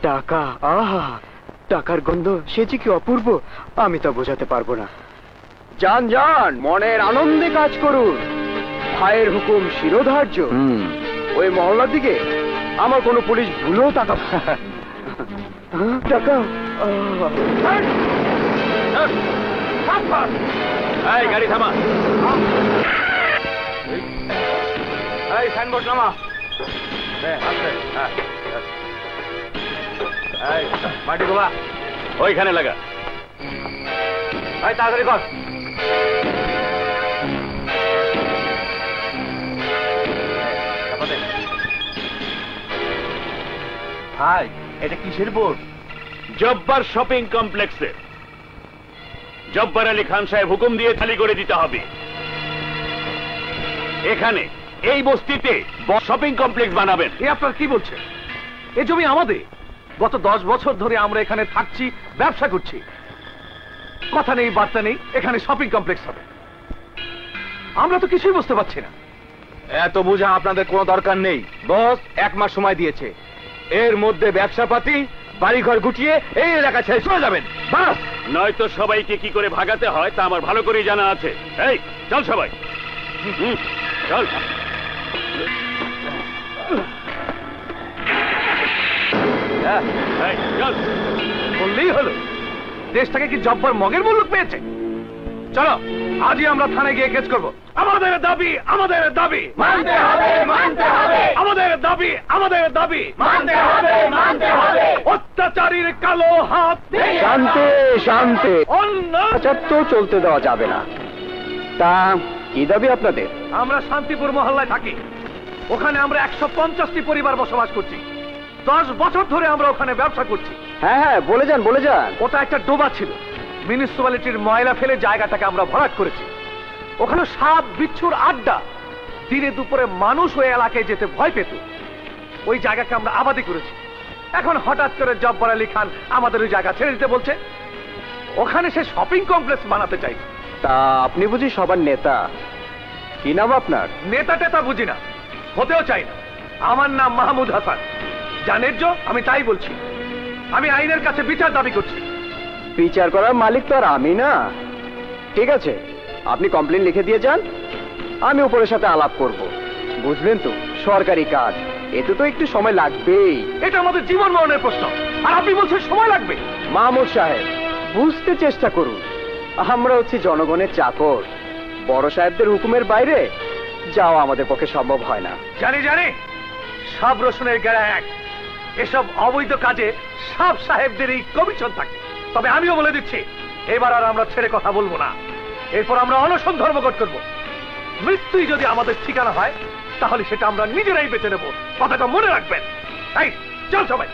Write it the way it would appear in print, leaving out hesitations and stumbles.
টাকা, আহা, টাকার গন্ধ সে যে কি অপূর্ব, আমি তা বোঝাতে পারবো না। যান যান, মনের আনন্দে কাজ করুন, ভাইয়ের হুকুম শিরোধার্য। ওই মহল্লার দিকে আমার কোনো পুলিশ ভুলেও তাকাবে টাকা। গাড়ি থামা, সাইনবোর্ড নামা, মাটি গোলা ওইখানে লাগা, তাড়াতাড়ি কর। ভাই এটা কিসের বোর্ড? জব্বার শপিং কমপ্লেক্সে জব্বার আলী খান সাহেব হুকুম দিয়ে খালি করে দিতে হবে। এখানে এই বস্তিতে শপিং কমপ্লেক্স বানাবেন। এ আপনার কি বলছেন? এ জমি আমাদের, গত 10 বছর ধরে আমরা এখানে থাকছি, ব্যবসা করছি, কথা নেই বার্তা নেই, এখানে শপিং কমপ্লেক্স হবে। আমরা তো কিছুই বুঝতে পারছি না। এত বোঝা আপনাদের কোনো দরকার নেই। বস 1 মাস সময় দিয়েছে, এর মধ্যে ব্যবসাপাতি বাড়িঘর গুটিয়ে এই এলাকা ছেড়ে চলে যাবেন। বাস, নয়তো সবাইকে কি করে ভাগাতে হয় তা আমার ভালো করেই জানা আছে। এই চল সবাই, চল। চল, বললেই হলো, দেশটাকে কি জব্বার মগের মুলুক পেয়েছে? চলো আজই আমরা থানায় গিয়ে কেস করব। আমাদের দাবি, আমাদের দাবি মানতে হবে, মানতে হবে, আমাদের দাবি, আমাদের দাবি মানতে হবে, মানতে হবে। অত্যাচারীর কালো হাত শান্তি শান্তি, অন্যায় তো চলতে দেওয়া যাবে না। তা কি দাবি আপনাদের? আমরা শান্তিপুর মহল্লায় থাকি, ওখানে আমরা 150টি পরিবার বসবাস করছি। 10 বছর ধরে আমরা ওখানে ব্যবসা করছি। হ্যাঁ হ্যাঁ, বলে যান বলে যান। ওটা একটা ডোবা ছিল, মিউনিসিপ্যালিটির ময়লা ফেলে জায়গাটাকে আমরা ভরাট করেছি। ওখানে সাপ বিচ্ছুর আড্ডা, দিনে দুপুরে মানুষ ওই এলাকায় যেতে ভয় পেত। ওই জায়গাকে আমরা আবাদি করেছি। এখন হঠাৎ করে জব্বার আলী খান আমাদের ওই জায়গা ছেড়ে দিতে বলছে, ওখানে সে শপিং কমপ্লেক্স বানাতে চাইছে। তা আপনি বুঝি সবার নেতা? কি নাম আপনার? নেতা টেতা বুঝি না, হতেও চাই না। আমার নাম মাহমুদ হাসান। জানেন যে আমি তাই বলছি, আমি আইনের কাছে বিচার দাবি করছি। বিচার করার মালিক তো আর আমি না। ঠিক আছে, আপনি কমপ্লেন লিখে দিয়ে যান, আমি উপরের সাথে আলাপ করব। বুঝলেন তো, সরকারি কাজ, এতে তো একটু সময় লাগবেই। এটা আমাদের জীবন মরণের প্রশ্ন, আর আপনি বলছেন সময় লাগবে। মাহমুদ সাহেব, বুঝতে চেষ্টা করুন, আমরা হচ্ছি জনগণের চাকর। বড় সাহেবদের হুকুমের বাইরে যাওয়া আমাদের পক্ষে সম্ভব হয় না। জানি জানি, সব রসুনের গেড়া এক। এসব অবৈধ কাজে সব সাহেবদেরই কমিশন থাকে। তবে আমিও বলে দিচ্ছি, এবার আর আমরা ছেড়ে কথা বলবো না। এরপর আমরা অনশন ধর্মঘট করব। মৃত্যুই যদি আমাদের ঠিকানা হয়, তাহলে সেটা আমরা নিজেরাই বেছে নেব। কথাটা মনে রাখবেন। এই চল সবাই।